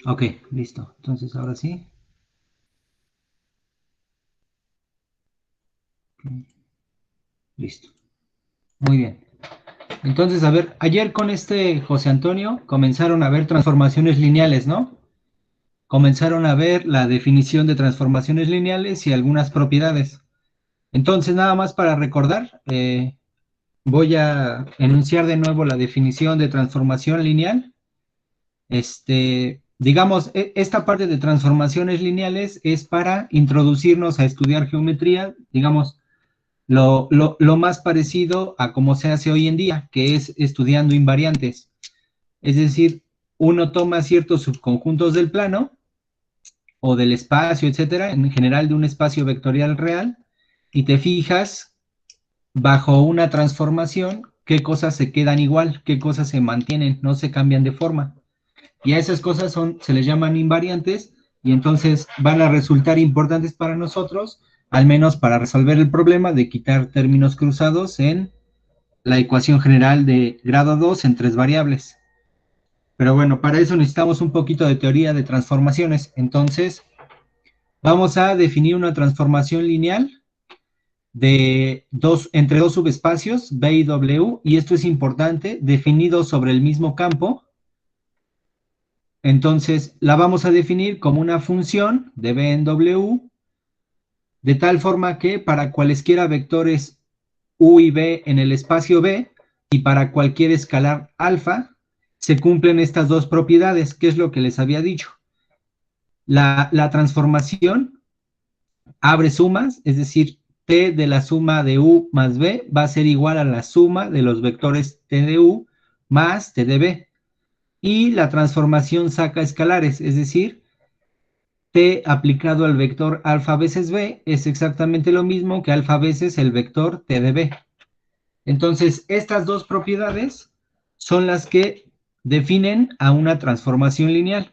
Ok, listo. Entonces ahora sí. Listo. Muy bien. Entonces, a ver, ayer con este José Antonio comenzaron a ver transformaciones lineales, ¿no? Comenzaron a ver la definición de transformaciones lineales y algunas propiedades. Entonces, nada más para recordar, voy a enunciar de nuevo la definición de transformación lineal. Digamos, esta parte de transformaciones lineales es para introducirnos a estudiar geometría, digamos, lo más parecido a como se hace hoy en día, que es estudiando invariantes. Es decir, uno toma ciertos subconjuntos del plano o del espacio, etcétera, en general de un espacio vectorial real, y te fijas bajo una transformación qué cosas se quedan igual, qué cosas se mantienen, no se cambian de forma. Y a esas cosas se les llaman invariantes y entonces van a resultar importantes para nosotros, al menos para resolver el problema de quitar términos cruzados en la ecuación general de grado 2 en tres variables. Pero bueno, para eso necesitamos un poquito de teoría de transformaciones. Entonces, vamos a definir una transformación lineal entre dos subespacios, B y W, y esto es importante, definido sobre el mismo campo. Entonces, la vamos a definir como una función de B en W, de tal forma que para cualesquiera vectores U y B en el espacio B, y para cualquier escalar alfa, se cumplen estas dos propiedades, que es lo que les había dicho. La transformación abre sumas, es decir, T de la suma de U más B va a ser igual a la suma de los vectores T de U más T de B. Y la transformación saca escalares, es decir, T aplicado al vector alfa veces B es exactamente lo mismo que alfa veces el vector T de B. Entonces, estas dos propiedades son las que definen a una transformación lineal.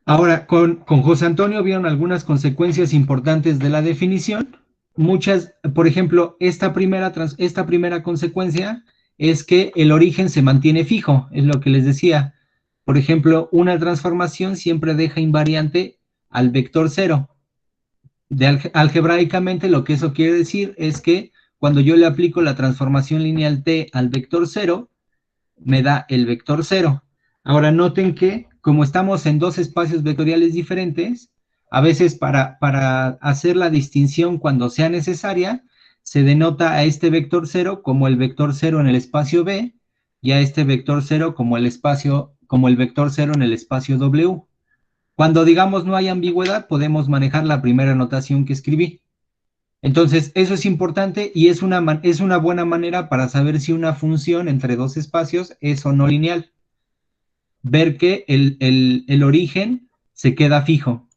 Ahora, con José Antonio vieron algunas consecuencias importantes de la definición. Muchas, por ejemplo, esta primera consecuencia es que el origen se mantiene fijo, es lo que les decía. Por ejemplo, una transformación siempre deja invariante al vector cero. Algebraicamente lo que eso quiere decir es que cuando yo le aplico la transformación lineal t al vector cero, me da el vector cero. Ahora noten que como estamos en dos espacios vectoriales diferentes, a veces para hacer la distinción cuando sea necesaria, se denota a este vector cero como el vector cero en el espacio B y a este vector cero como como el vector cero en el espacio W. Cuando digamos no hay ambigüedad, podemos manejar la primera notación que escribí. Entonces, eso es importante y es una buena manera para saber si una función entre dos espacios es o no lineal. Ver que el origen se queda fijo.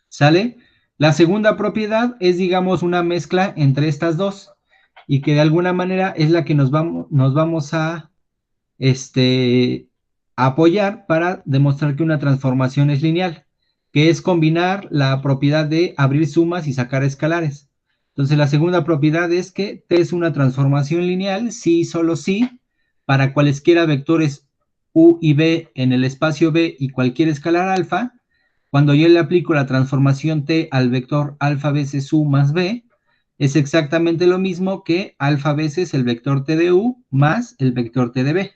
¿Sale? La segunda propiedad es, digamos, una mezcla entre estas dos y que de alguna manera es la que nos vamos a apoyar para demostrar que una transformación es lineal, que es combinar la propiedad de abrir sumas y sacar escalares. Entonces, la segunda propiedad es que T es una transformación lineal, sí y solo sí, para cualesquiera vectores U y B en el espacio B y cualquier escalar alfa. Cuando yo le aplico la transformación T al vector alfa veces U más B, es exactamente lo mismo que alfa veces el vector T de U más el vector T de B.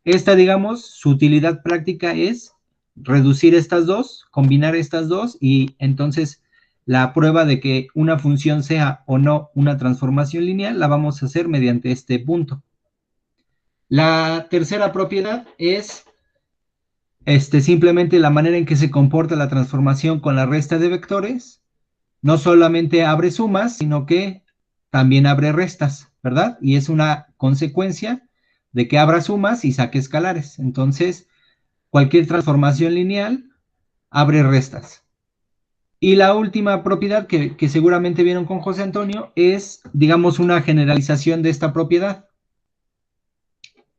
Esta, digamos, su utilidad práctica es reducir estas dos, combinar estas dos y entonces la prueba de que una función sea o no una transformación lineal la vamos a hacer mediante este punto. La tercera propiedad es simplemente la manera en que se comporta la transformación con la resta de vectores. No solamente abre sumas, sino que también abre restas, ¿verdad? Y es una consecuencia de que abra sumas y saque escalares. Entonces, cualquier transformación lineal abre restas. Y la última propiedad que seguramente vieron con José Antonio es, digamos, una generalización de esta propiedad.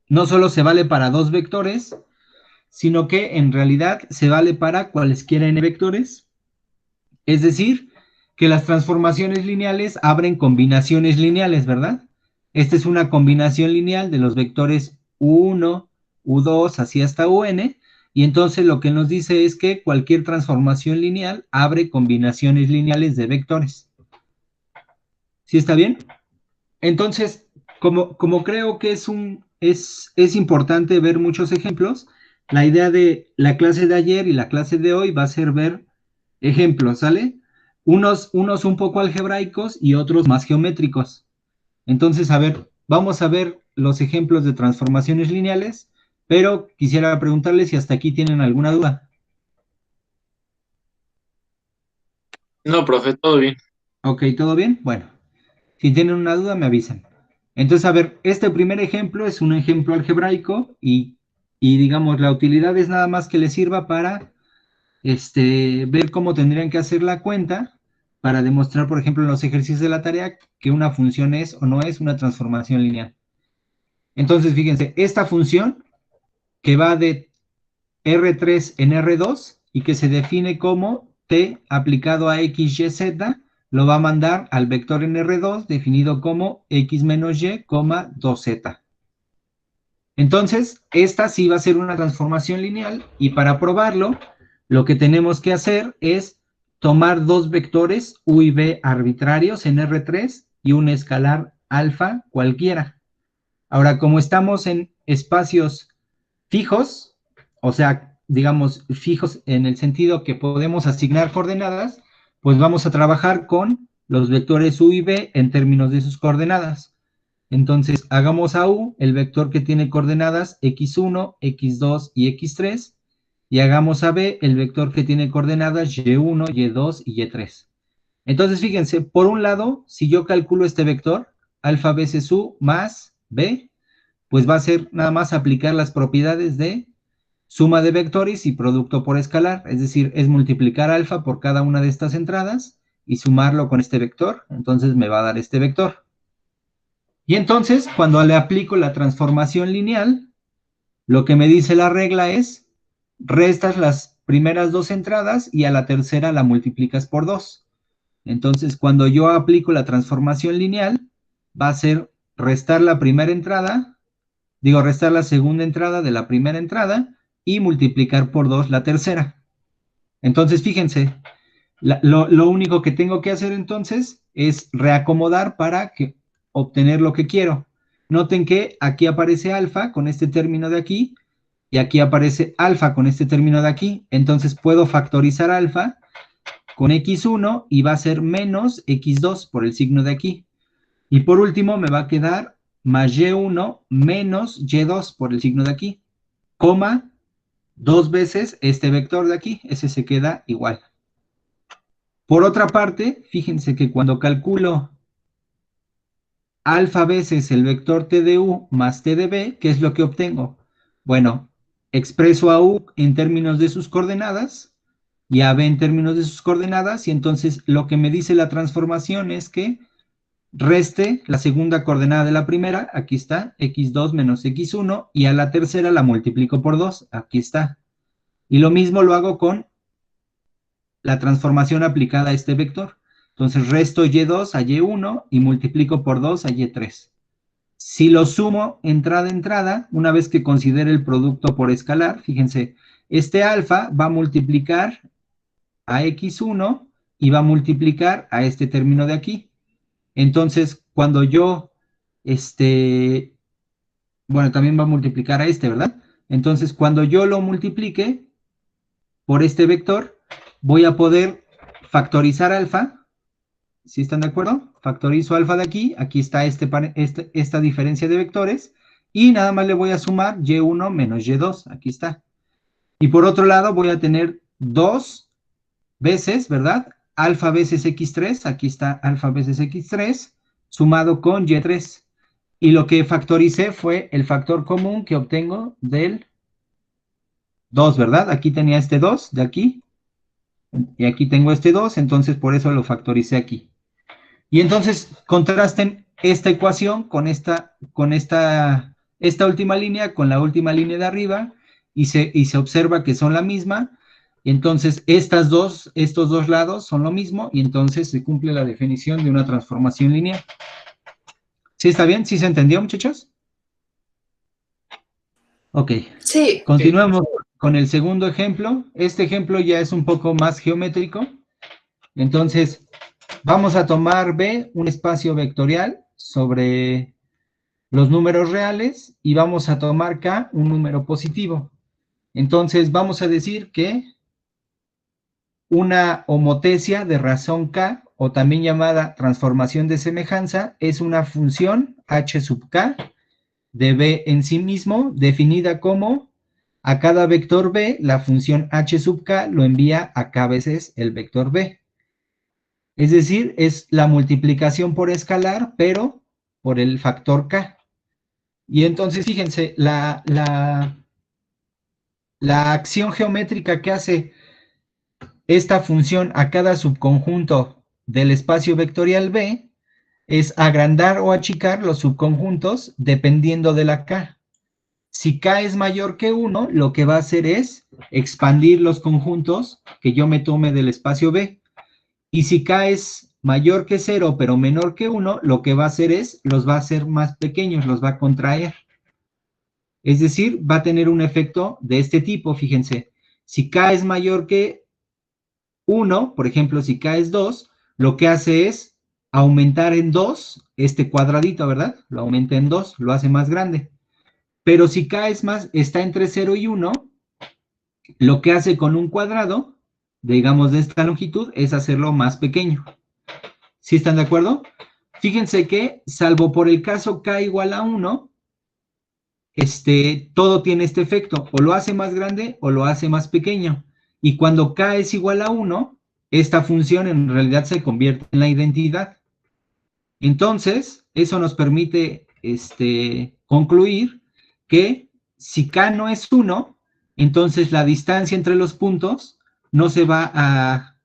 No solo se vale para dos vectores, sino que en realidad se vale para cualesquiera n vectores. Es decir, que las transformaciones lineales abren combinaciones lineales, ¿verdad? Esta es una combinación lineal de los vectores U1, U2, así hasta UN, y entonces lo que nos dice es que cualquier transformación lineal abre combinaciones lineales de vectores. ¿Sí está bien? Entonces, como creo que es importante ver muchos ejemplos, la idea de la clase de ayer y la clase de hoy va a ser ver ejemplos, ¿sale? Unos un poco algebraicos y otros más geométricos. Entonces, a ver, vamos a ver los ejemplos de transformaciones lineales, pero quisiera preguntarles si hasta aquí tienen alguna duda. No, profe, todo bien. Ok, ¿todo bien? Bueno, si tienen una duda me avisan. Entonces, a ver, este primer ejemplo es un ejemplo algebraico y digamos, la utilidad es nada más que les sirva para ver cómo tendrían que hacer la cuenta para demostrar, por ejemplo, en los ejercicios de la tarea que una función es o no es una transformación lineal. Entonces, fíjense, esta función que va de R3 en R2 y que se define como T aplicado a X, Y, Z, lo va a mandar al vector en R2 definido como X menos Y, 2Z. Entonces, esta sí va a ser una transformación lineal y para probarlo, lo que tenemos que hacer es tomar dos vectores U y V arbitrarios en R3 y un escalar alfa cualquiera. Ahora, como estamos en espacios fijos, o sea, digamos, fijos en el sentido que podemos asignar coordenadas, pues vamos a trabajar con los vectores U y V en términos de sus coordenadas. Entonces, hagamos a U el vector que tiene coordenadas x1, x2 y x3, y hagamos a B el vector que tiene coordenadas y1, y2 y y3. Entonces, fíjense, por un lado, si yo calculo este vector, alfa veces U más B, pues va a ser nada más aplicar las propiedades de suma de vectores y producto por escalar, es decir, es multiplicar alfa por cada una de estas entradas y sumarlo con este vector, entonces me va a dar este vector. Y entonces, cuando le aplico la transformación lineal, lo que me dice la regla es, restas las primeras dos entradas y a la tercera la multiplicas por 2. Entonces, cuando yo aplico la transformación lineal, va a ser restar la primera entrada, restar la segunda entrada de la primera entrada y multiplicar por 2 la tercera. Entonces, fíjense, lo único que tengo que hacer entonces es reacomodar para obtener lo que quiero. Noten que aquí aparece alfa con este término de aquí y aquí aparece alfa con este término de aquí. Entonces puedo factorizar alfa con x1 y va a ser menos x2 por el signo de aquí. Y por último me va a quedar más y1 menos y2 por el signo de aquí, coma, dos veces este vector de aquí, ese se queda igual. Por otra parte, fíjense que cuando calculo alfa veces el vector t de u más t de b, ¿qué es lo que obtengo? Bueno, expreso a u en términos de sus coordenadas y a b en términos de sus coordenadas, y entonces lo que me dice la transformación es que reste la segunda coordenada de la primera, aquí está, x2 menos x1, y a la tercera la multiplico por 2, aquí está. Y lo mismo lo hago con la transformación aplicada a este vector. Entonces resto y2 a y1 y multiplico por 2 a y3. Si lo sumo entrada a entrada, una vez que considere el producto por escalar, fíjense, este alfa va a multiplicar a x1 y va a multiplicar a este término de aquí. Entonces, cuando yo, bueno, también va a multiplicar a este, ¿verdad? Entonces, cuando yo lo multiplique por este vector, voy a poder factorizar alfa. ¿Sí están de acuerdo? Factorizo alfa de aquí, aquí está esta diferencia de vectores, y nada más le voy a sumar y1 menos y2, aquí está. Y por otro lado voy a tener 2 veces, ¿verdad? Alfa veces x3, aquí está alfa veces x3, sumado con y3. Y lo que factoricé fue el factor común que obtengo del 2, ¿verdad? Aquí tenía este 2 de aquí, y aquí tengo este 2, entonces por eso lo factoricé aquí. Y entonces contrasten esta ecuación esta última línea con la última línea de arriba y se observa que son la misma. Entonces estos dos lados son lo mismo y entonces se cumple la definición de una transformación lineal. ¿Sí está bien? ¿Sí se entendió, muchachos? Ok. Sí. Continuamos con el segundo ejemplo. Este ejemplo ya es un poco más geométrico. Entonces, vamos a tomar B, un espacio vectorial sobre los números reales, y vamos a tomar K, un número positivo. Entonces, vamos a decir que una homotecia de razón K, o también llamada transformación de semejanza, es una función H sub K de B en sí mismo, definida como a cada vector B, la función H sub K lo envía a K veces el vector B. Es decir, es la multiplicación por escalar, pero por el factor K. Y entonces, fíjense, la acción geométrica que hace esta función a cada subconjunto del espacio vectorial B es agrandar o achicar los subconjuntos dependiendo de la K. Si K es mayor que 1, lo que va a hacer es expandir los conjuntos que yo me tome del espacio B. Y si K es mayor que 0, pero menor que 1, lo que va a hacer es, los va a hacer más pequeños, los va a contraer. Es decir, va a tener un efecto de este tipo, fíjense. Si K es mayor que 1, por ejemplo, si K es 2, lo que hace es aumentar en 2 este cuadradito, ¿verdad? Lo aumenta en 2, lo hace más grande. Pero si K es más, está entre 0 y 1, lo que hace con un cuadrado, digamos de esta longitud, es hacerlo más pequeño. ¿Sí están de acuerdo? Fíjense que, salvo por el caso K igual a 1, todo tiene este efecto, o lo hace más grande o lo hace más pequeño. Y cuando K es igual a 1, esta función en realidad se convierte en la identidad. Entonces, eso nos permite concluir que si K no es 1, entonces la distancia entre los puntos no se va a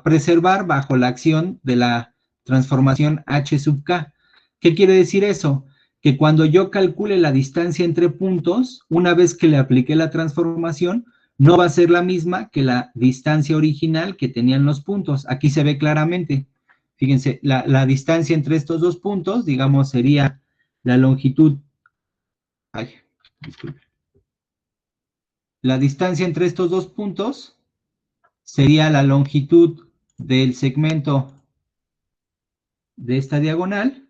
preservar bajo la acción de la transformación H sub K. ¿Qué quiere decir eso? Que cuando yo calcule la distancia entre puntos, una vez que le apliqué la transformación, no va a ser la misma que la distancia original que tenían los puntos. Aquí se ve claramente. Fíjense, la distancia entre estos dos puntos, digamos, sería la longitud. Ay, disculpe. La distancia entre estos dos puntos sería la longitud del segmento de esta diagonal.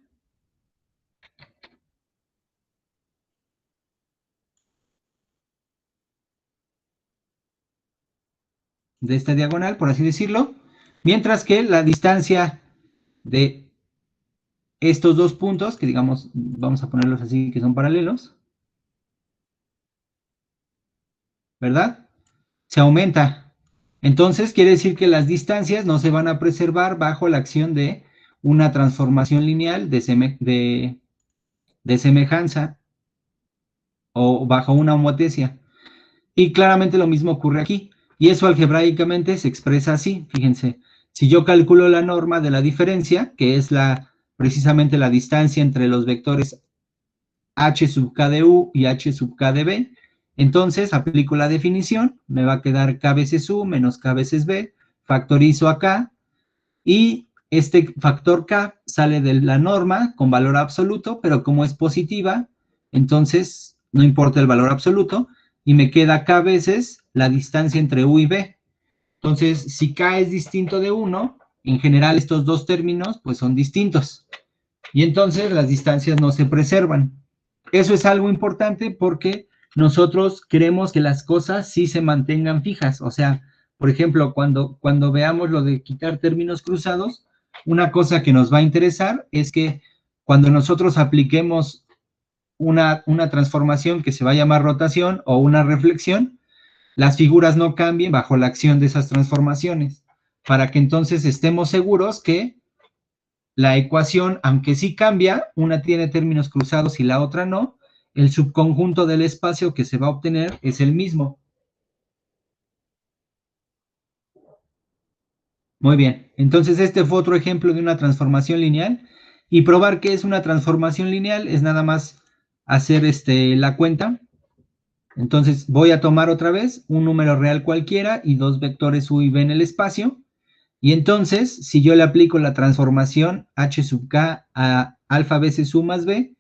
De esta diagonal, por así decirlo. Mientras que la distancia de estos dos puntos, que digamos, vamos a ponerlos así, que son paralelos, ¿verdad? Se aumenta. Entonces, quiere decir que las distancias no se van a preservar bajo la acción de una transformación lineal de semejanza o bajo una homotecia. Y claramente lo mismo ocurre aquí. Y eso algebraicamente se expresa así. Fíjense, si yo calculo la norma de la diferencia, que es precisamente la distancia entre los vectores h sub k de u y h sub k de b, entonces aplico la definición, me va a quedar k veces u menos k veces b, factorizo acá, y este factor k sale de la norma con valor absoluto, pero como es positiva, entonces no importa el valor absoluto, y me queda k veces la distancia entre u y b. Entonces, si k es distinto de 1, en general estos dos términos pues son distintos, y entonces las distancias no se preservan. Eso es algo importante porque nosotros queremos que las cosas sí se mantengan fijas. O sea, por ejemplo, cuando veamos lo de quitar términos cruzados, una cosa que nos va a interesar es que cuando nosotros apliquemos una transformación que se va a llamar rotación o una reflexión, las figuras no cambien bajo la acción de esas transformaciones, para que entonces estemos seguros que la ecuación, aunque sí cambia, una tiene términos cruzados y la otra no, el subconjunto del espacio que se va a obtener es el mismo. Muy bien, entonces este fue otro ejemplo de una transformación lineal, y probar que es una transformación lineal es nada más hacer la cuenta. Entonces voy a tomar otra vez un número real cualquiera y dos vectores u y b en el espacio, y entonces si yo le aplico la transformación h sub k a alfa veces u más b,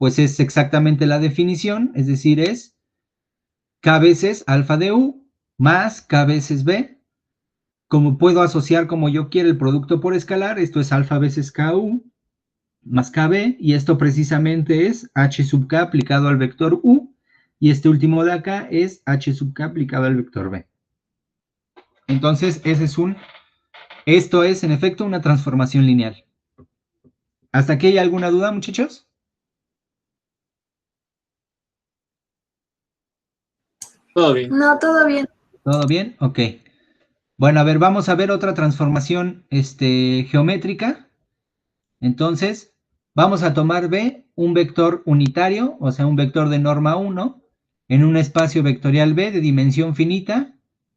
pues es exactamente la definición, es decir, es K veces alfa de U más K veces B. Como puedo asociar como yo quiera el producto por escalar, esto es alfa veces KU más KB, y esto precisamente es H sub K aplicado al vector U, y este último de acá es H sub K aplicado al vector B. Entonces, esto es en efecto una transformación lineal. ¿Hasta aquí hay alguna duda, muchachos? Todo bien. No, todo bien. ¿Todo bien? Ok. Bueno, a ver, vamos a ver otra transformación geométrica. Entonces, vamos a tomar B, un vector unitario, o sea, un vector de norma 1, en un espacio vectorial B de dimensión finita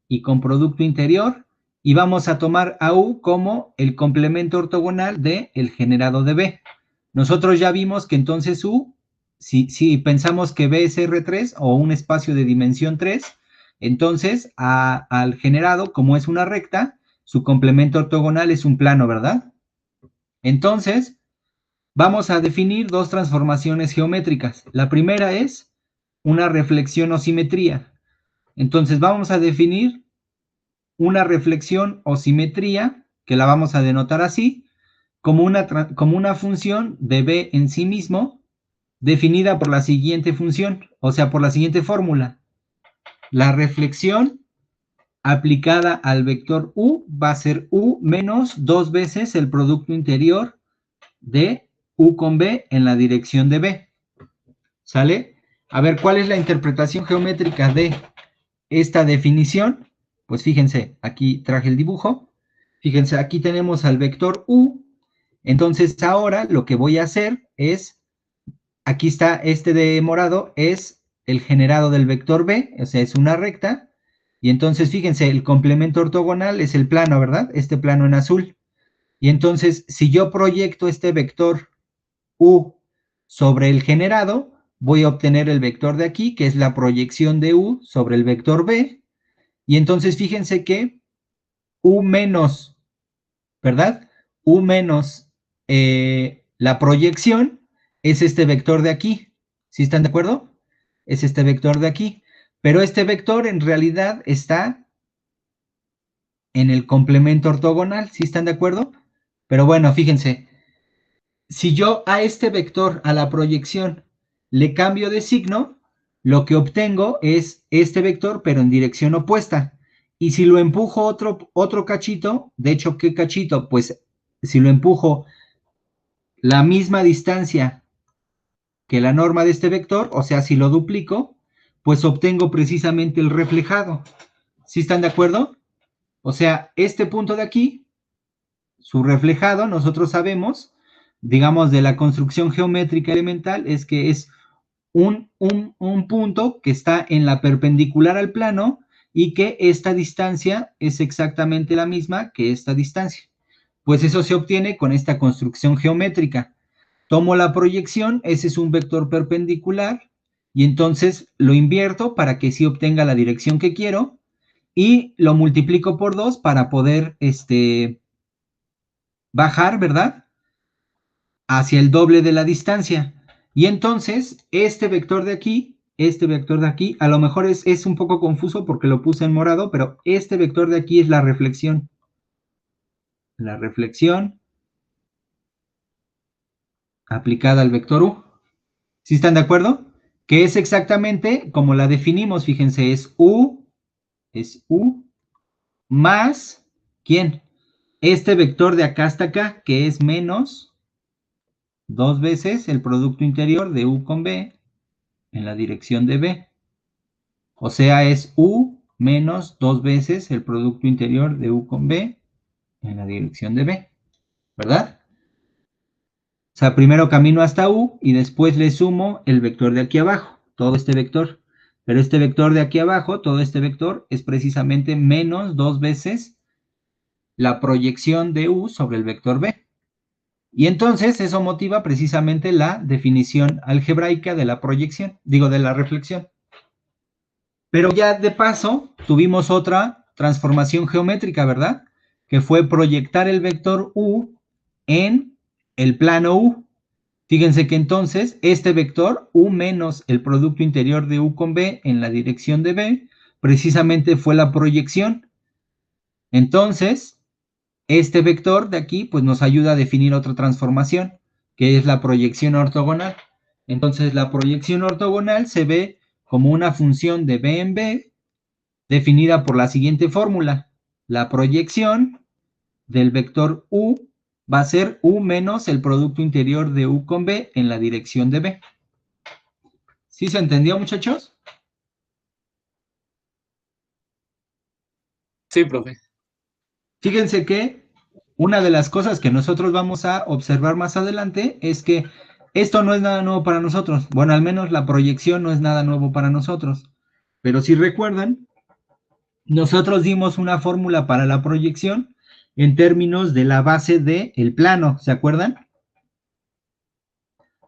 y con producto interior, y vamos a tomar a U como el complemento ortogonal del generado de B. Nosotros ya vimos que entonces U, si pensamos que B es R3 o un espacio de dimensión 3, entonces al generado, como es una recta, su complemento ortogonal es un plano, ¿verdad? Entonces, vamos a definir dos transformaciones geométricas. La primera es una reflexión o simetría. Entonces, vamos a definir una reflexión o simetría, que la vamos a denotar así, como una función de B en sí mismo, definida por la siguiente función, o sea, por la siguiente fórmula. La reflexión aplicada al vector U va a ser U menos 2 veces el producto interior de U con B en la dirección de B. ¿Sale? A ver, ¿cuál es la interpretación geométrica de esta definición? Pues fíjense, aquí traje el dibujo. Fíjense, aquí tenemos al vector U. Entonces ahora lo que voy a hacer es, aquí está este de morado, es el generado del vector B, o sea, es una recta. Y entonces fíjense, el complemento ortogonal es el plano, ¿verdad? Este plano en azul. Y entonces, si yo proyecto este vector U sobre el generado, voy a obtener el vector de aquí, que es la proyección de U sobre el vector B. Y entonces fíjense que U menos, ¿verdad? U menos la proyección es este vector de aquí. ¿Sí están de acuerdo? Es este vector de aquí. Pero este vector en realidad está en el complemento ortogonal. ¿Sí están de acuerdo? Pero bueno, fíjense, si yo a este vector, a la proyección, le cambio de signo, lo que obtengo es este vector, pero en dirección opuesta. Y si lo empujo otro cachito, de hecho, ¿qué cachito? Pues si lo empujo la misma distancia que la norma de este vector, o sea, si lo duplico, pues obtengo precisamente el reflejado. ¿Sí están de acuerdo? O sea, este punto de aquí, su reflejado, nosotros sabemos, digamos, de la construcción geométrica elemental, es que es un punto que está en la perpendicular al plano y que esta distancia es exactamente la misma que esta distancia. Pues eso se obtiene con esta construcción geométrica. Tomo la proyección, ese es un vector perpendicular, y entonces lo invierto para que sí obtenga la dirección que quiero, y lo multiplico por 2 para poder bajar, ¿verdad? Hacia el doble de la distancia. Y entonces, este vector de aquí, a lo mejor es un poco confuso porque lo puse en morado, pero este vector de aquí es la reflexión. La reflexión aplicada al vector U. ¿Sí están de acuerdo? Que es exactamente como la definimos, fíjense, es U más, ¿quién? Este vector de acá hasta acá, que es menos 2 veces el producto interior de U con B en la dirección de B. O sea, es U menos 2 veces el producto interior de U con B en la dirección de B, ¿verdad? O sea, primero camino hasta U y después le sumo el vector de aquí abajo, todo este vector. Pero este vector de aquí abajo, todo este vector, es precisamente menos 2 veces la proyección de U sobre el vector B. Y entonces eso motiva precisamente la definición algebraica de la proyección, digo, de la reflexión. Pero ya de paso tuvimos otra transformación geométrica, ¿verdad? Que fue proyectar el vector U en el plano U. Fíjense que entonces este vector U menos el producto interior de U con B en la dirección de B, precisamente fue la proyección. Entonces, este vector de aquí, pues nos ayuda a definir otra transformación, que es la proyección ortogonal. Entonces, la proyección ortogonal se ve como una función de B en B, definida por la siguiente fórmula. La proyección del vector U va a ser U menos el producto interior de U con B en la dirección de B. ¿Sí se entendió, muchachos? Sí, profe. Fíjense que una de las cosas que nosotros vamos a observar más adelante es que esto no es nada nuevo para nosotros. Bueno, al menos la proyección no es nada nuevo para nosotros. Pero si recuerdan, nosotros dimos una fórmula para la proyección en términos de la base del plano, ¿se acuerdan?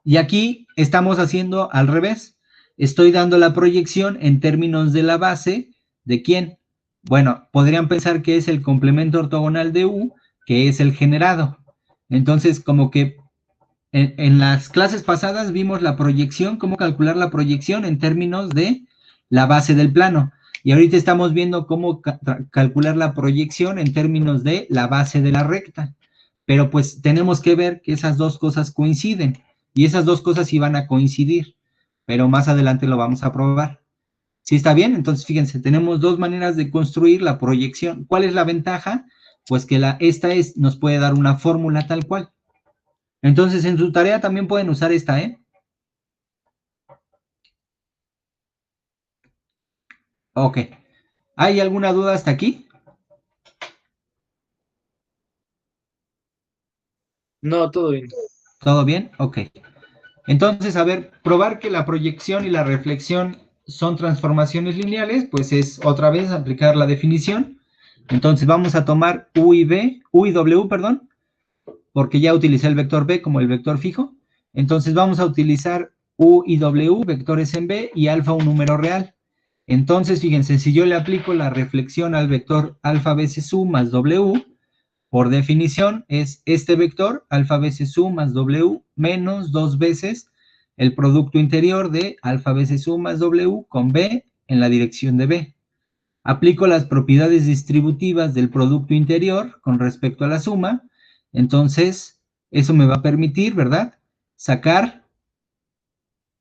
Y aquí estamos haciendo al revés. Estoy dando la proyección en términos de la base, ¿de quién? Bueno, podrían pensar que es el complemento ortogonal de U, que es el generado. Entonces, como que en las clases pasadas vimos la proyección, cómo calcular la proyección en términos de la base del plano. Y ahorita estamos viendo cómo calcular la proyección en términos de la base de la recta. Pero pues tenemos que ver que esas dos cosas coinciden. Y esas dos cosas iban a coincidir. Pero más adelante lo vamos a probar. ¿Sí está bien? Entonces, fíjense, tenemos dos maneras de construir la proyección. ¿Cuál es la ventaja? Pues que esta nos puede dar una fórmula tal cual. Entonces, en su tarea también pueden usar esta, ¿eh? Ok. ¿Hay alguna duda hasta aquí? No, todo bien. ¿Todo bien? Ok. Entonces, a ver, probar que la proyección y la reflexión son transformaciones lineales, pues es otra vez aplicar la definición. Entonces, vamos a tomar U y B, U y W, perdón, porque ya utilicé el vector B como el vector fijo. Entonces, vamos a utilizar U y W, vectores en B, y alfa un número real. Entonces, fíjense, si yo le aplico la reflexión al vector alfa veces U más W, por definición es este vector, alfa veces U más W, menos 2 veces el producto interior de alfa veces U más W con B en la dirección de B. Aplico las propiedades distributivas del producto interior con respecto a la suma, entonces eso me va a permitir, ¿verdad?, sacar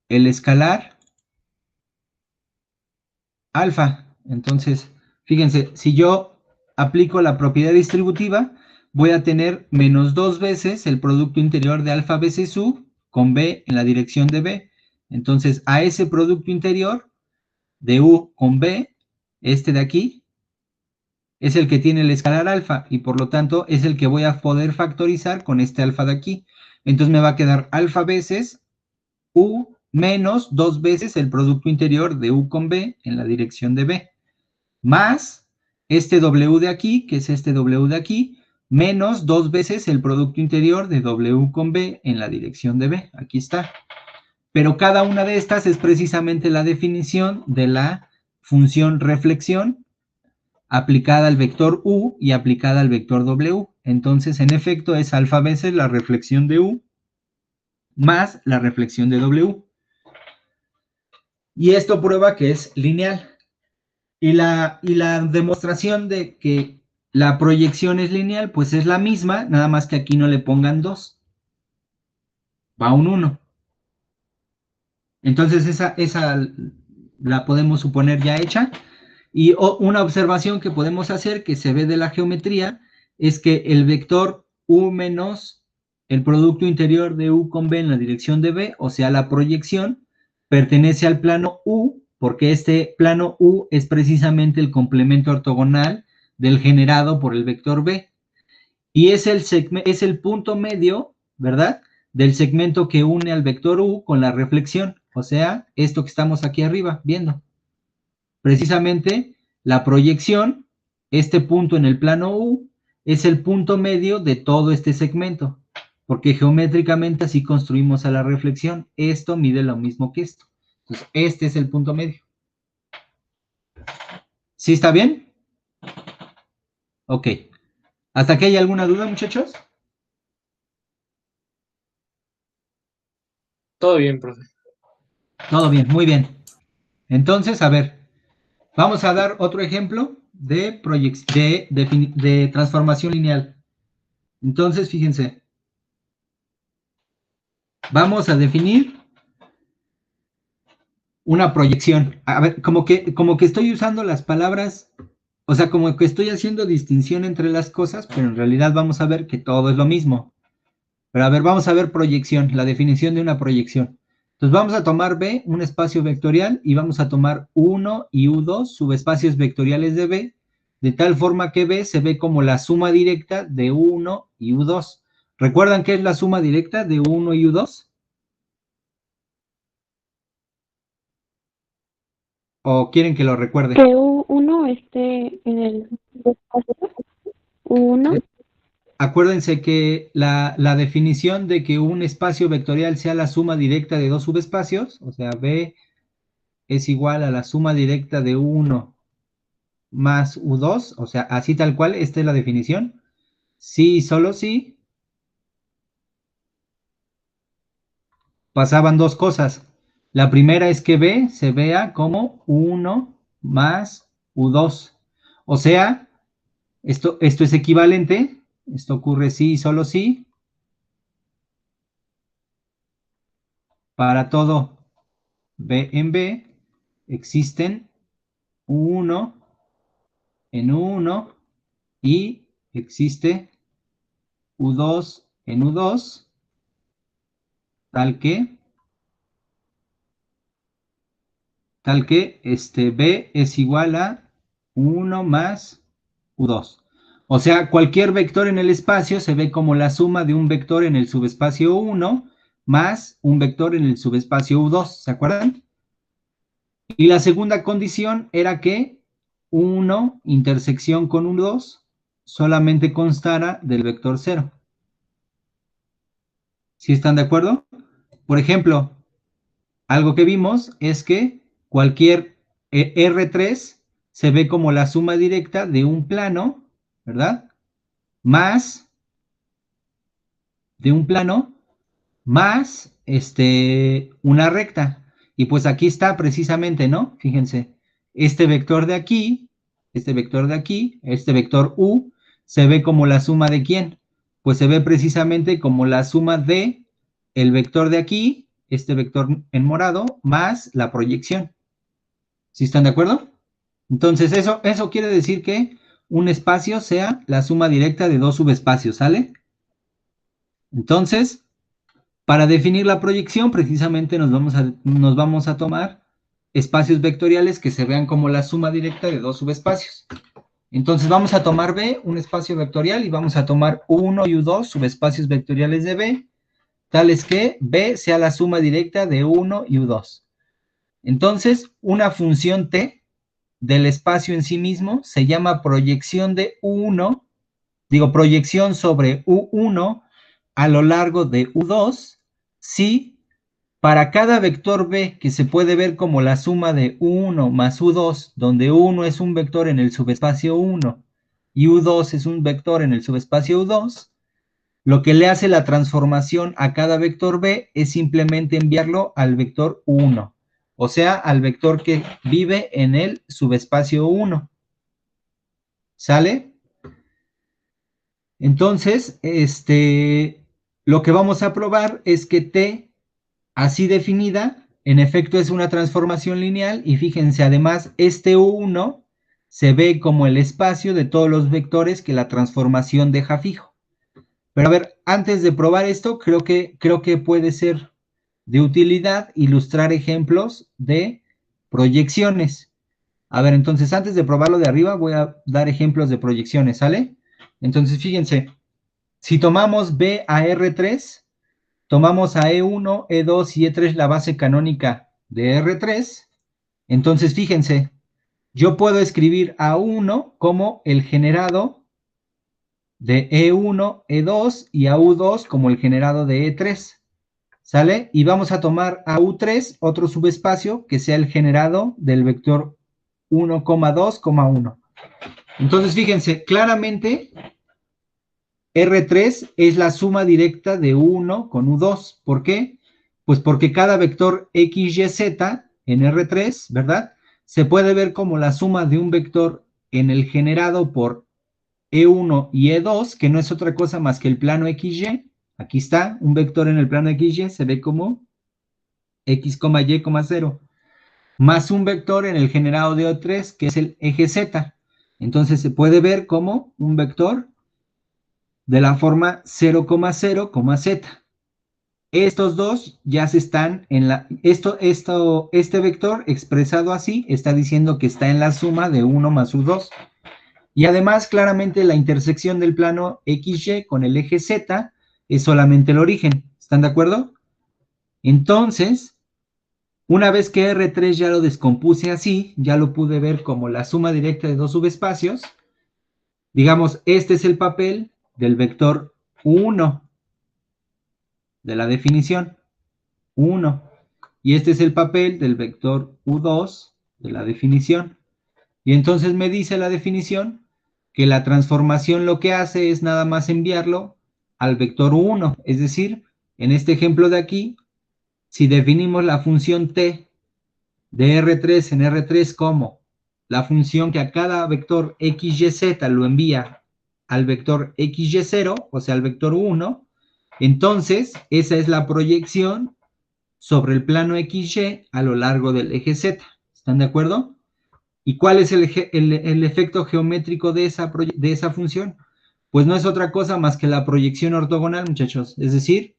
el escalar alfa. Entonces, fíjense, si yo aplico la propiedad distributiva, voy a tener menos 2 veces el producto interior de alfa veces U con B en la dirección de B. Entonces, a ese producto interior de U con B, este de aquí, es el que tiene el escalar alfa y por lo tanto es el que voy a poder factorizar con este alfa de aquí. Entonces me va a quedar alfa veces U menos 2 veces el producto interior de U con B en la dirección de B, más este W de aquí, que es este W de aquí, menos 2 veces el producto interior de W con B en la dirección de B. Aquí está. Pero cada una de estas es precisamente la definición de la función reflexión aplicada al vector U y aplicada al vector W. Entonces, en efecto, es alfa veces la reflexión de U más la reflexión de W. Y esto prueba que es lineal. Y la demostración de que la proyección es lineal, pues es la misma, nada más que aquí no le pongan 2. Va un 1. Entonces esa la podemos suponer ya hecha. Y una observación que podemos hacer, que se ve de la geometría, es que el vector U menos el producto interior de U con B en la dirección de B, o sea, la proyección, pertenece al plano U, porque este plano U es precisamente el complemento ortogonal del generado por el vector B. Y es el punto medio, ¿verdad?, del segmento que une al vector U con la reflexión, o sea, esto que estamos aquí arriba viendo. Precisamente la proyección, este punto en el plano U, es el punto medio de todo este segmento, porque geométricamente así construimos a la reflexión. Esto mide lo mismo que esto. Entonces, este es el punto medio. ¿Sí está bien? Ok. ¿Hasta aquí hay alguna duda, muchachos? Todo bien, profe. Todo bien, muy bien. Entonces, a ver, vamos a dar otro ejemplo de transformación lineal. Entonces, fíjense, vamos a definir una proyección. A ver, como que estoy usando las palabras, o sea, como que estoy haciendo distinción entre las cosas, pero en realidad vamos a ver que todo es lo mismo. Pero a ver, vamos a ver proyección, la definición de una proyección. Entonces vamos a tomar B, un espacio vectorial, y vamos a tomar U1 y U2, subespacios vectoriales de B, de tal forma que B se ve como la suma directa de U1 y U2. ¿Recuerdan qué es la suma directa de U1 y U2? ¿O quieren que lo recuerde? Que uno esté en el espacio uno. Acuérdense que la definición de que un espacio vectorial sea la suma directa de dos subespacios, o sea, B es igual a la suma directa de U1 más U2, o sea, así tal cual, esta es la definición. Sí, solo sí, pasaban dos cosas. La primera es que B se vea como U1 más U2. O sea, esto es equivalente, esto ocurre sí, solo sí, para todo B en B existen U1 en U1 y existe U2 en U2, tal que B es igual a 1 más U2. O sea, cualquier vector en el espacio se ve como la suma de un vector en el subespacio 1 más un vector en el subespacio U2, ¿se acuerdan? Y la segunda condición era que 1 intersección con U2 solamente constara del vector 0. ¿Sí están de acuerdo? Por ejemplo, algo que vimos es que cualquier R3 se ve como la suma directa de un plano, ¿verdad? Más de un plano más una recta. Y pues aquí está precisamente, ¿no? Fíjense, este vector de aquí, este vector de aquí, este vector U, se ve como la suma de ¿quién? Pues se ve precisamente como la suma de el vector de aquí, este vector en morado, más la proyección. ¿Sí están de acuerdo? Entonces, eso quiere decir que un espacio sea la suma directa de dos subespacios, ¿sale? Entonces, para definir la proyección, precisamente nos vamos a tomar espacios vectoriales que se vean como la suma directa de dos subespacios. Entonces, vamos a tomar B, un espacio vectorial, y vamos a tomar U1 y U2, subespacios vectoriales de B, tales que B sea la suma directa de U1 y U2. Entonces, una función T del espacio en sí mismo se llama proyección de U1, proyección sobre U1 a lo largo de U2, si para cada vector B que se puede ver como la suma de U1 más U2, donde U1 es un vector en el subespacio 1 y U2 es un vector en el subespacio U2, lo que le hace la transformación a cada vector B es simplemente enviarlo al vector 1, o sea, al vector que vive en el subespacio 1. ¿Sale? Entonces, lo que vamos a probar es que T, así definida, en efecto es una transformación lineal, y fíjense, además, este U1 se ve como el espacio de todos los vectores que la transformación deja fijo. Pero a ver, antes de probar esto, creo que puede ser de utilidad ilustrar ejemplos de proyecciones. A ver, entonces, antes de probarlo de arriba, voy a dar ejemplos de proyecciones, ¿sale? Entonces, fíjense, si tomamos B a R3, tomamos a E1, E2 y E3 la base canónica de R3, entonces fíjense, yo puedo escribir a 1 como el generado de E1, E2 y a U2 como el generado de E3, ¿sale? Y vamos a tomar a U3 otro subespacio que sea el generado del vector 1, 2, 1. Entonces, fíjense, claramente R3 es la suma directa de U1 con U2. ¿Por qué? Pues porque cada vector x, y, z en R3, ¿verdad? Se puede ver como la suma de un vector en el generado por E1 y E2, que no es otra cosa más que el plano XY. Aquí está, un vector en el plano XY se ve como X, Y, 0, más un vector en el generado de O3, que es el eje Z. Entonces se puede ver como un vector de la forma 0, 0, Z. Estos dos ya se están en la... Este vector expresado así está diciendo que está en la suma de 1 más U2. Y además, claramente, la intersección del plano XY con el eje Z es solamente el origen. ¿Están de acuerdo? Entonces, una vez que R3 ya lo descompuse así, ya lo pude ver como la suma directa de dos subespacios. Digamos, este es el papel del vector 1 de la definición. 1. Y este es el papel del vector U2 de la definición. Y entonces me dice la definición que la transformación lo que hace es nada más enviarlo al vector 1. Es decir, en este ejemplo de aquí, si definimos la función t de R3 en R3 como la función que a cada vector x, y, z lo envía al vector x, y, 0, o sea, al vector 1, entonces esa es la proyección sobre el plano XY a lo largo del eje Z. ¿Están de acuerdo? ¿Y cuál es el efecto geométrico de esa función? Pues no es otra cosa más que la proyección ortogonal, muchachos. Es decir,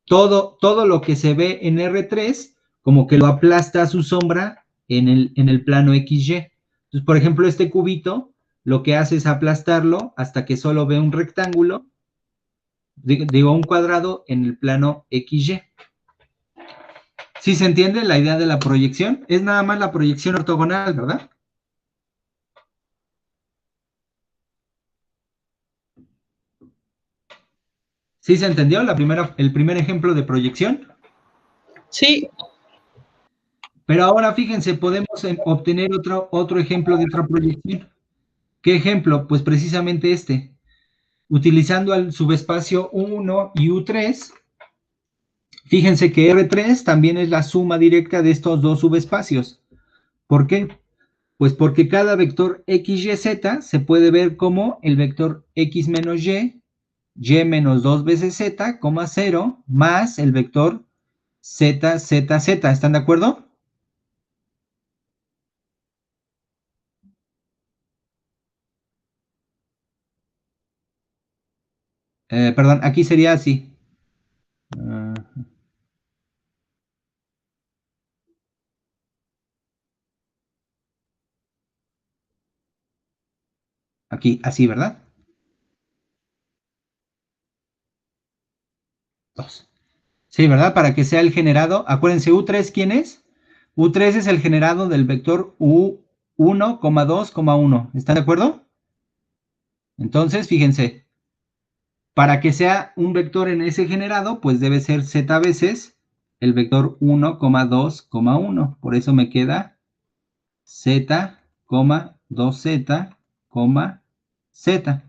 todo lo que se ve en R3, como que lo aplasta a su sombra en el plano XY. Entonces, por ejemplo, este cubito, lo que hace es aplastarlo hasta que solo ve un rectángulo, digo, un cuadrado en el plano XY. ¿Sí se entiende la idea de la proyección? Es nada más la proyección ortogonal, ¿verdad? ¿Sí se entendió el primer ejemplo de proyección? Sí. Pero ahora fíjense, podemos obtener otro ejemplo de otra proyección. ¿Qué ejemplo? Pues precisamente este. Utilizando el subespacio U1 y U3, fíjense que R3 también es la suma directa de estos dos subespacios. ¿Por qué? Pues porque cada vector x, y, z se puede ver como el vector x menos y menos 2 veces z, 0, más el vector z, z, z. ¿Están de acuerdo? Perdón, aquí sería así. Aquí, así, ¿verdad? 2. Sí, ¿verdad? Para que sea el generado. Acuérdense, U3, ¿quién es? U3 es el generado del vector U1, 2, 1. ¿Están de acuerdo? Entonces, fíjense, para que sea un vector en ese generado, pues debe ser z veces el vector 1, 2, 1. Por eso me queda z, 2z, z.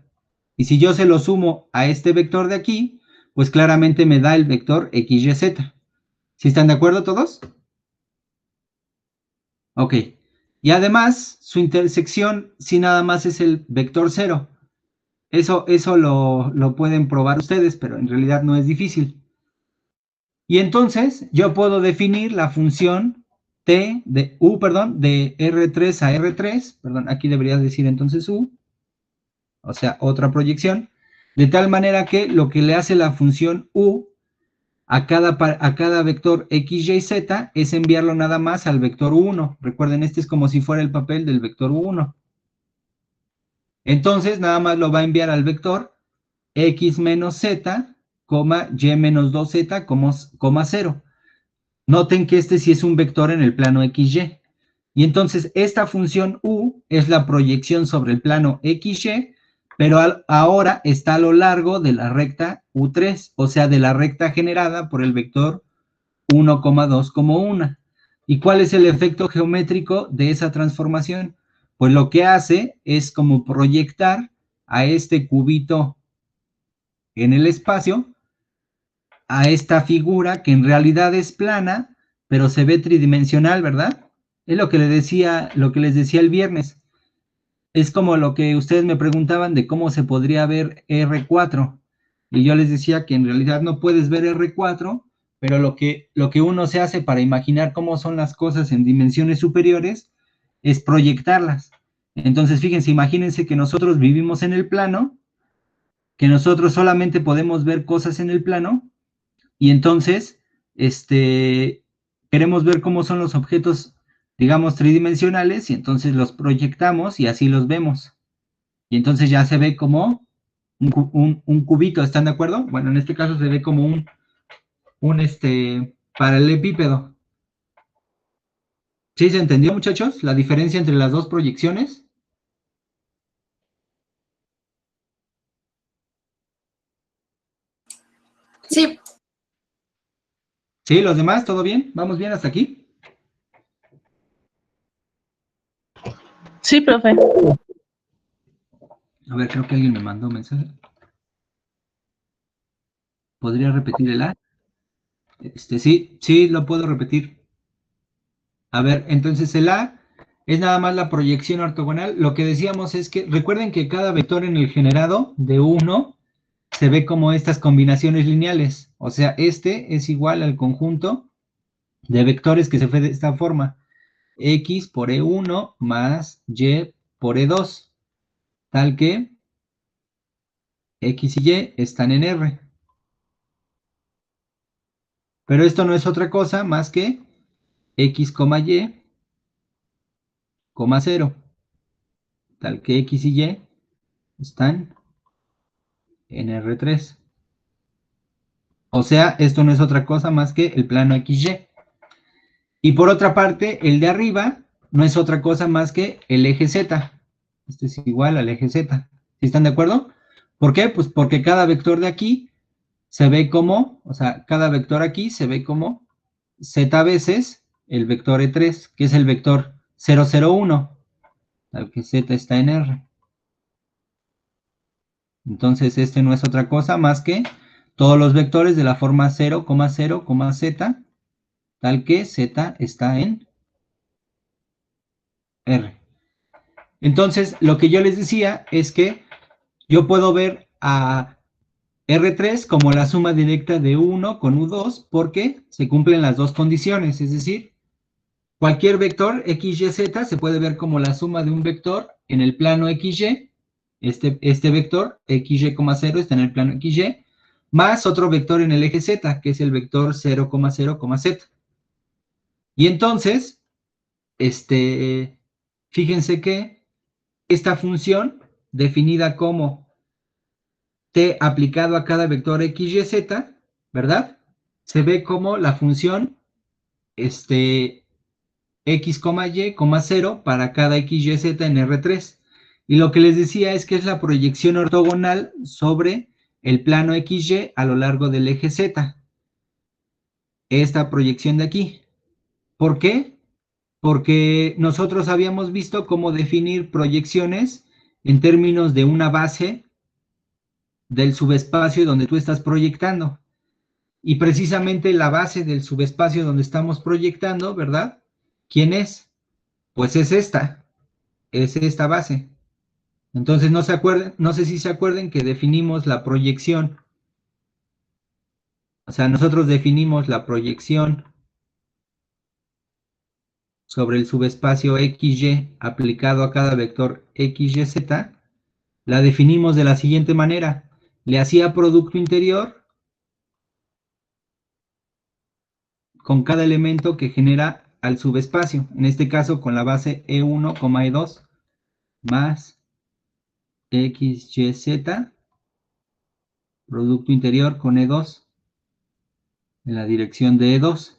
Y si yo se lo sumo a este vector de aquí, pues claramente me da el vector x, y, z. ¿Sí están de acuerdo todos? Ok. Y además, su intersección, si nada más es el vector 0. Eso lo pueden probar ustedes, pero en realidad no es difícil. Y entonces, yo puedo definir la función t de u, de R3 a R3, aquí debería decir entonces u, o sea, otra proyección, de tal manera que lo que le hace la función u a cada vector x, y, z es enviarlo nada más al vector 1. Recuerden, este es como si fuera el papel del vector 1. Entonces, nada más lo va a enviar al vector x menos z, y menos 2z, 0. Noten que este sí es un vector en el plano XY. Y entonces esta función U es la proyección sobre el plano XY, pero ahora está a lo largo de la recta U3, o sea, de la recta generada por el vector 1, 2, 1. ¿Y cuál es el efecto geométrico de esa transformación? Pues lo que hace es como proyectar a este cubito en el espacio a esta figura que en realidad es plana, pero se ve tridimensional, ¿verdad? Es lo que les decía el viernes. Es como lo que ustedes me preguntaban de cómo se podría ver R4. Y yo les decía que en realidad no puedes ver R4, pero lo que uno se hace para imaginar cómo son las cosas en dimensiones superiores es proyectarlas. Entonces, fíjense, imagínense que nosotros vivimos en el plano, que nosotros solamente podemos ver cosas en el plano, y entonces, queremos ver cómo son los objetos, digamos, tridimensionales, y entonces los proyectamos y así los vemos. Y entonces ya se ve como un cubito, ¿están de acuerdo? Bueno, en este caso se ve como un paralelepípedo. ¿Sí se entendió, muchachos? La diferencia entre las dos proyecciones. Sí. ¿Sí? ¿Los demás? ¿Todo bien? ¿Vamos bien hasta aquí? Sí, profe. A ver, creo que alguien me mandó un mensaje. ¿Podría repetir el A? Sí, lo puedo repetir. A ver, entonces el A es nada más la proyección ortogonal. Lo que decíamos es que, recuerden que cada vector en el generado de 1 se ve como estas combinaciones lineales. O sea, este es igual al conjunto de vectores que se ve de esta forma. X por E1 más Y por E2. Tal que X y Y están en R. Pero esto no es otra cosa más que X, Y, 0. Tal que X y Y están en R3. O sea, esto no es otra cosa más que el plano XY. Y por otra parte, el de arriba no es otra cosa más que el eje Z. Este es igual al eje Z. ¿Sí están de acuerdo? ¿Por qué? Pues porque cada vector de aquí se ve como, o sea, cada vector aquí se ve como Z veces el vector E3, que es el vector 0, 0, 1, al que Z está en R. Entonces, este no es otra cosa más que todos los vectores de la forma 0, 0, Z, tal que Z está en R. Entonces, lo que yo les decía es que yo puedo ver a R3 como la suma directa de 1 con U2 porque se cumplen las dos condiciones, es decir, cualquier vector X, Y, Z se puede ver como la suma de un vector en el plano XY, este vector XY, 0 está en el plano XY, más otro vector en el eje Z, que es el vector 0, 0, Z. Y entonces, fíjense que esta función, definida como t aplicado a cada vector x, y, z, ¿verdad? Se ve como la función x, y, 0 para cada x, y, z en R3. Y lo que les decía es que es la proyección ortogonal sobre el plano XY a lo largo del eje Z. Esta proyección de aquí. ¿Por qué? Porque nosotros habíamos visto cómo definir proyecciones en términos de una base del subespacio donde tú estás proyectando. Y precisamente la base del subespacio donde estamos proyectando, ¿verdad? ¿Quién es? Pues es esta base. Entonces no sé si se acuerdan que definimos la proyección. O sea, nosotros definimos la proyección sobre el subespacio XY aplicado a cada vector XYZ, la definimos de la siguiente manera. Le hacía producto interior con cada elemento que genera al subespacio, en este caso con la base E1, E2, más XYZ, producto interior con E2, en la dirección de E2.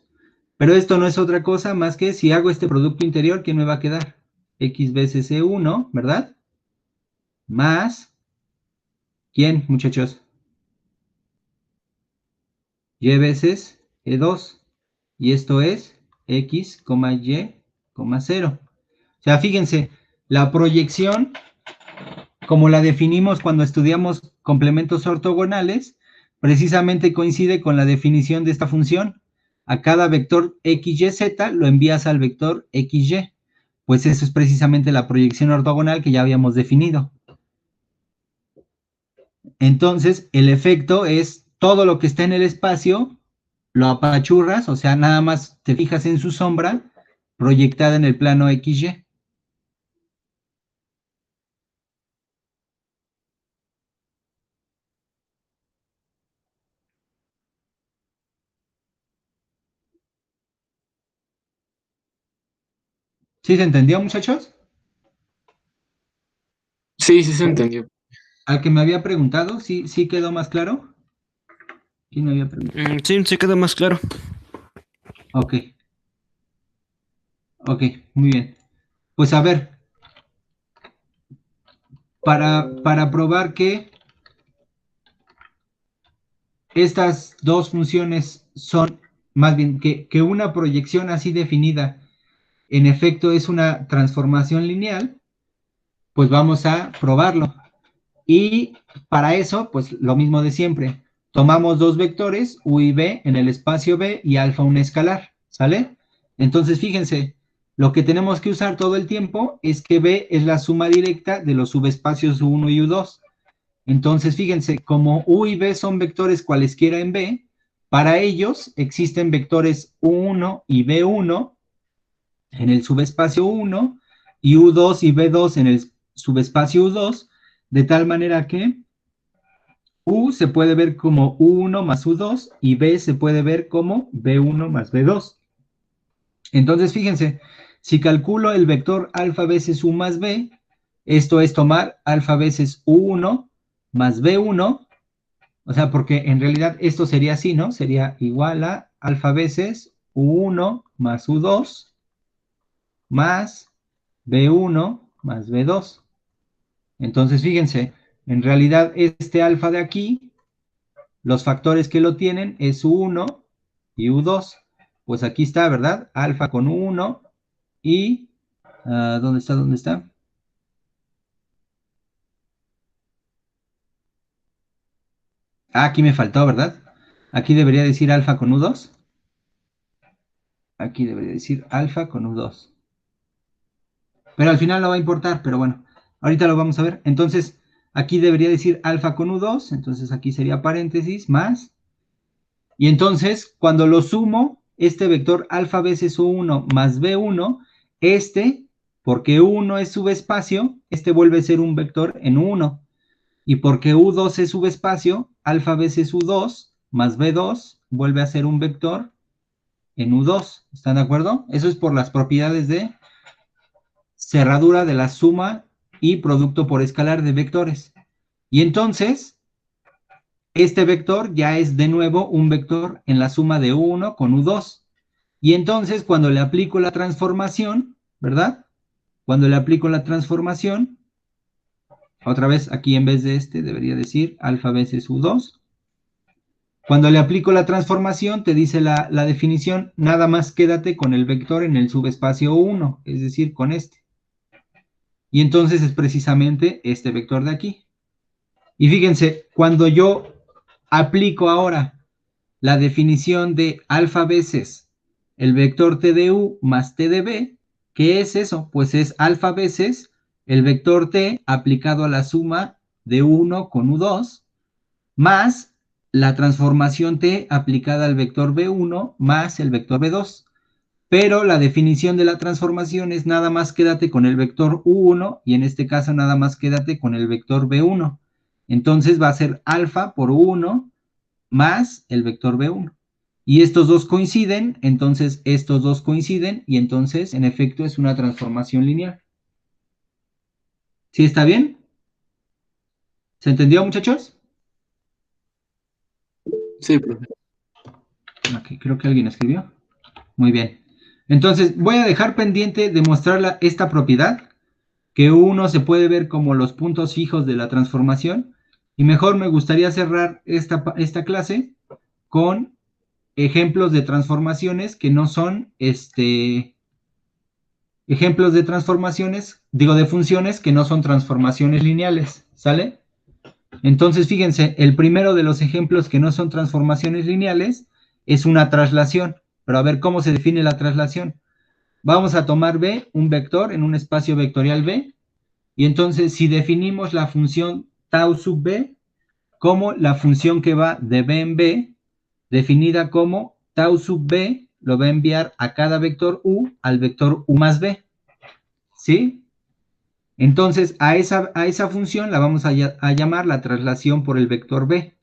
Pero esto no es otra cosa más que si hago este producto interior, ¿qué me va a quedar? X veces E1, ¿verdad? Más, ¿quién, muchachos? Y veces E2. Y esto es X, Y, 0. O sea, fíjense, la proyección, como la definimos cuando estudiamos complementos ortogonales, precisamente coincide con la definición de esta función. A cada vector x, y, z lo envías al vector x, y. Pues eso es precisamente la proyección ortogonal que ya habíamos definido. Entonces, el efecto es todo lo que está en el espacio, lo apachurras, o sea, nada más te fijas en su sombra proyectada en el plano XY. ¿Sí se entendió, muchachos? Sí, sí se entendió. Al que me había preguntado, ¿sí quedó más claro? ¿Quién me había preguntado? Sí, se queda más claro. Ok. Ok, muy bien. Pues a ver, para probar que estas dos funciones son, más bien, que una proyección así definida, en efecto es una transformación lineal, pues vamos a probarlo. Y para eso, pues lo mismo de siempre. Tomamos dos vectores, u y b, en el espacio B y alfa un escalar, ¿sale? Entonces, fíjense, lo que tenemos que usar todo el tiempo es que B es la suma directa de los subespacios U1 y U2. Entonces, fíjense, como U y B son vectores cualesquiera en B, para ellos existen vectores U1 y B1 en el subespacio 1 y U2 y B2 en el subespacio U2, de tal manera que U se puede ver como U1 más U2 y B se puede ver como B1 más B2. Entonces, fíjense, si calculo el vector alfa veces U más B, esto es tomar alfa veces U1 más B1, o sea, porque en realidad esto sería así, ¿no? Sería igual a alfa veces U1 más U2 más B1 más B2. Entonces, fíjense, en realidad este alfa de aquí, los factores que lo tienen es U1 y U2. Pues aquí está, ¿verdad? Alfa con U1 y... ¿dónde está? ¿Dónde está? Aquí me faltó, ¿verdad? Aquí debería decir alfa con U2. Aquí debería decir alfa con U2. Pero al final no va a importar, pero bueno, ahorita lo vamos a ver. Entonces, aquí debería decir alfa con U2, entonces aquí sería paréntesis, más. Y entonces, cuando lo sumo, este vector alfa veces U1 más B1, porque U1 es subespacio, vuelve a ser un vector en U1. Y porque U2 es subespacio, alfa veces U2 más B2 vuelve a ser un vector en U2. ¿Están de acuerdo? Eso es por las propiedades de cerradura de la suma y producto por escalar de vectores. Y entonces, este vector ya es de nuevo un vector en la suma de U1 con U2. Y entonces, cuando le aplico la transformación, ¿verdad? Cuando le aplico la transformación, otra vez aquí en vez de debería decir alfa veces U2. Cuando le aplico la transformación, te dice la definición, nada más quédate con el vector en el subespacio 1, es decir, con este. Y entonces es precisamente este vector de aquí. Y fíjense, cuando yo aplico ahora la definición de alfa veces el vector t de u más t de b, ¿qué es eso? Pues es alfa veces el vector t aplicado a la suma de 1 con u2 más la transformación t aplicada al vector b1 más el vector b2. Pero la definición de la transformación es nada más quédate con el vector u1 y en este caso nada más quédate con el vector b1. Entonces va a ser alfa por u1 más el vector b1. Y estos dos coinciden, entonces estos dos coinciden y entonces en efecto es una transformación lineal. ¿Sí está bien? ¿Se entendió, muchachos? Sí, profe. Ok, creo que alguien escribió. Muy bien. Entonces voy a dejar pendiente de mostrar esta propiedad, que uno se puede ver como los puntos fijos de la transformación, y mejor me gustaría cerrar esta clase con ejemplos de transformaciones que no son, ejemplos de transformaciones, digo de funciones que no son transformaciones lineales, ¿sale? Entonces, fíjense, el primero de los ejemplos que no son transformaciones lineales es una traslación. Pero a ver, ¿cómo se define la traslación? Vamos a tomar B, un vector en un espacio vectorial B, y entonces si definimos la función tau sub B como la función que va de B en B, definida como tau sub B, lo va a enviar a cada vector U al vector U más B, ¿sí? Entonces, a esa función la vamos a llamar la traslación por el vector B.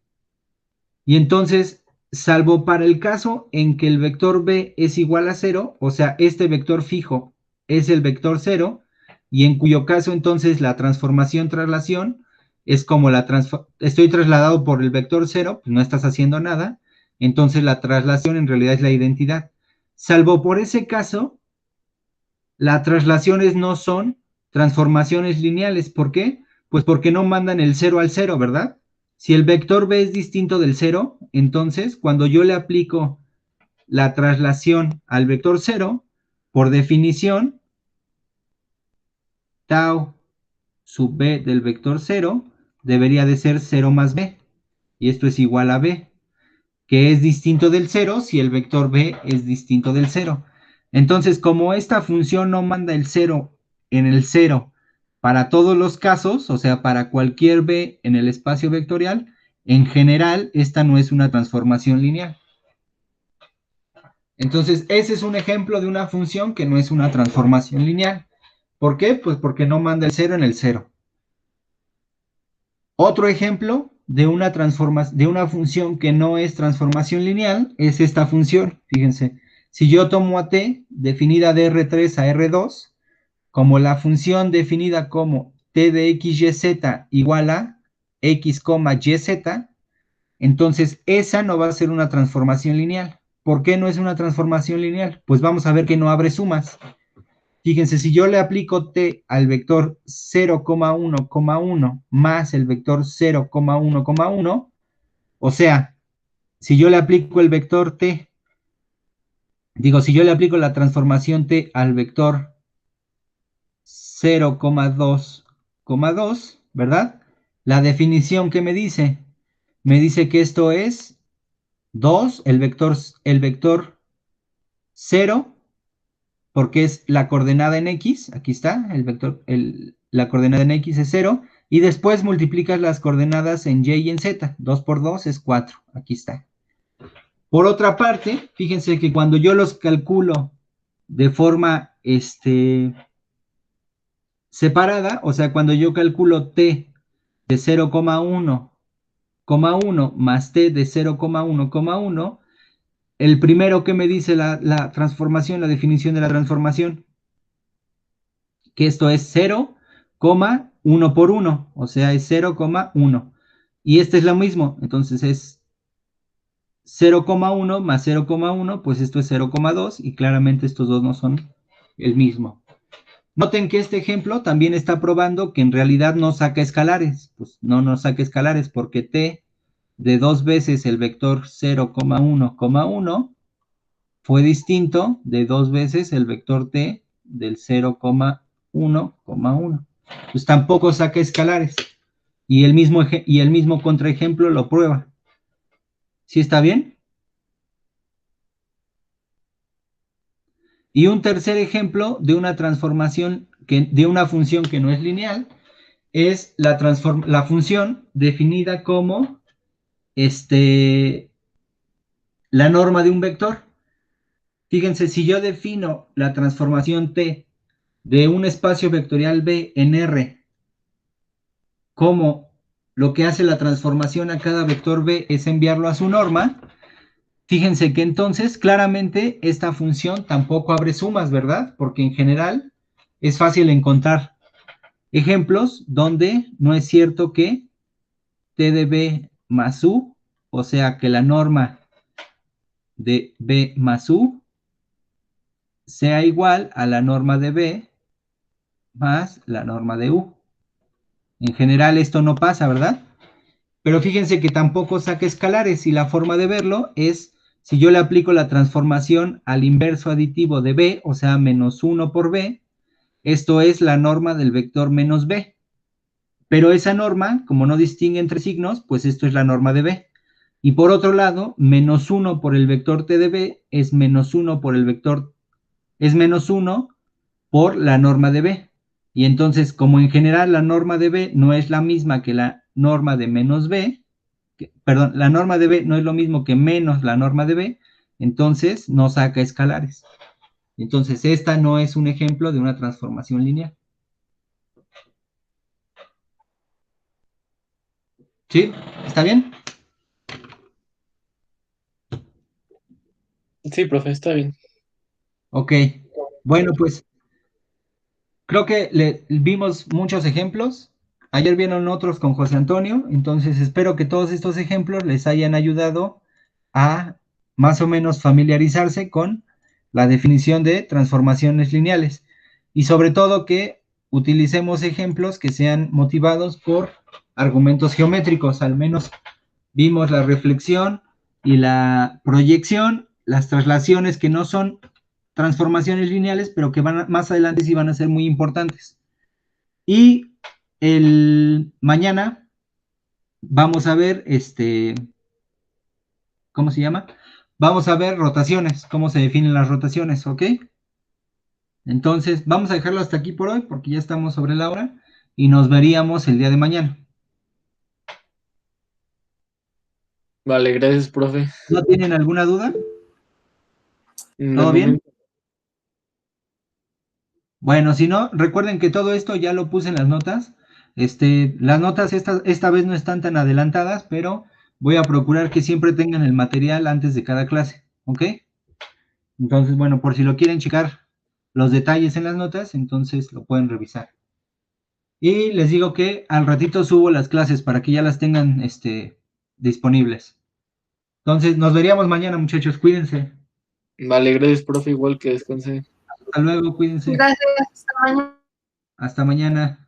Y entonces, salvo para el caso en que el vector B es igual a 0, o sea, este vector fijo es el vector 0, y en cuyo caso entonces la transformación traslación es como estoy trasladado por el vector 0, pues no estás haciendo nada, entonces la traslación en realidad es la identidad. Salvo por ese caso, las traslaciones no son transformaciones lineales. ¿Por qué? Pues porque no mandan el 0 al 0, ¿verdad? Si el vector B es distinto del 0, entonces cuando yo le aplico la traslación al vector 0, por definición, tau sub B del vector 0 debería de ser 0 más B. Y esto es igual a B, que es distinto del 0 si el vector B es distinto del 0. Entonces, como esta función no manda el 0 en el 0 para todos los casos, o sea, para cualquier B en el espacio vectorial, en general, esta no es una transformación lineal. Entonces, ese es un ejemplo de una función que no es una transformación lineal. ¿Por qué? Pues porque no manda el 0 en el 0. Otro ejemplo de una función que no es transformación lineal es esta función. Fíjense, si yo tomo a t definida de R3 a R2 como la función definida como t de x, y, z igual a x, y, z, entonces esa no va a ser una transformación lineal. ¿Por qué no es una transformación lineal? Pues vamos a ver que no abre sumas. Fíjense, si yo le aplico t al vector 0,1,1 más el vector 0,1,1, o sea, si yo le aplico el vector t, si yo le aplico la transformación t al vector 0,2,2, ¿verdad? La definición que me dice que esto es 2, el vector 0, porque es la coordenada en x, aquí está, la coordenada en x es 0, y después multiplicas las coordenadas en y y en z, 2 por 2 es 4, aquí está. Por otra parte, fíjense que cuando yo los calculo de forma separada, o sea, cuando yo calculo t de 0,1,1 más t de 0,1,1, el primero que me dice la transformación, la definición de la transformación, que esto es 0,1 por 1, o sea, es 0,1. Y este es lo mismo, entonces es 0,1 más 0,1, pues esto es 0,2 y claramente estos dos no son el mismo. Noten que este ejemplo también está probando que en realidad no saca escalares, pues no nos saca escalares porque t de 2 veces el vector 0,1,1 fue distinto de 2 veces el vector t del 0,1,1. Pues tampoco saca escalares. Y el mismo contraejemplo lo prueba. ¿Sí está bien? Y un tercer ejemplo de una transformación, de una función que no es lineal, es la función definida como la norma de un vector. Fíjense, si yo defino la transformación t de un espacio vectorial B en R como lo que hace la transformación a cada vector B es enviarlo a su norma, fíjense que entonces claramente esta función tampoco abre sumas, ¿verdad? Porque en general es fácil encontrar ejemplos donde no es cierto que t de B más U, o sea que la norma de B más U sea igual a la norma de B más la norma de U. En general esto no pasa, ¿verdad? Pero fíjense que tampoco saca escalares y la forma de verlo es si yo le aplico la transformación al inverso aditivo de B, o sea, menos 1 por B, esto es la norma del vector menos B. pero esa norma, como no distingue entre signos, pues esto es la norma de B. Y por otro lado, menos 1 por el vector T de B es menos 1 por el vector, es menos 1 por la norma de B. Y entonces, como en general la norma de B no es la misma que la norma de menos B, perdón, la norma de B no es lo mismo que menos la norma de B, entonces no saca escalares. Entonces, esta no es un ejemplo de una transformación lineal. ¿Sí? ¿Está bien? Sí, profe, está bien. Ok. Bueno, pues creo que vimos muchos ejemplos. Ayer vieron otros con José Antonio, entonces espero que todos estos ejemplos les hayan ayudado a más o menos familiarizarse con la definición de transformaciones lineales y sobre todo que utilicemos ejemplos que sean motivados por argumentos geométricos. Al menos vimos la reflexión y la proyección, las traslaciones que no son transformaciones lineales, pero que más adelante sí van a ser muy importantes. Y el mañana vamos a ver, ¿cómo se llama? Vamos a ver rotaciones, cómo se definen las rotaciones, ¿ok? Entonces, vamos a dejarlo hasta aquí por hoy, porque ya estamos sobre la hora, y nos veríamos el día de mañana. Vale, gracias, profe. ¿No tienen alguna duda? En ¿Todo el bien? momento- Bueno, si no, recuerden que todo esto ya lo puse en las notas. Las notas esta vez no están tan adelantadas, pero voy a procurar que siempre tengan el material antes de cada clase, ¿ok? Entonces, bueno, por si lo quieren checar los detalles en las notas, entonces lo pueden revisar. Y les digo que al ratito subo las clases para que ya las tengan disponibles. Entonces, nos veríamos mañana, muchachos. Cuídense. Vale, gracias, profe, igual que descanse. Hasta luego, cuídense. Gracias. Hasta mañana. Hasta mañana.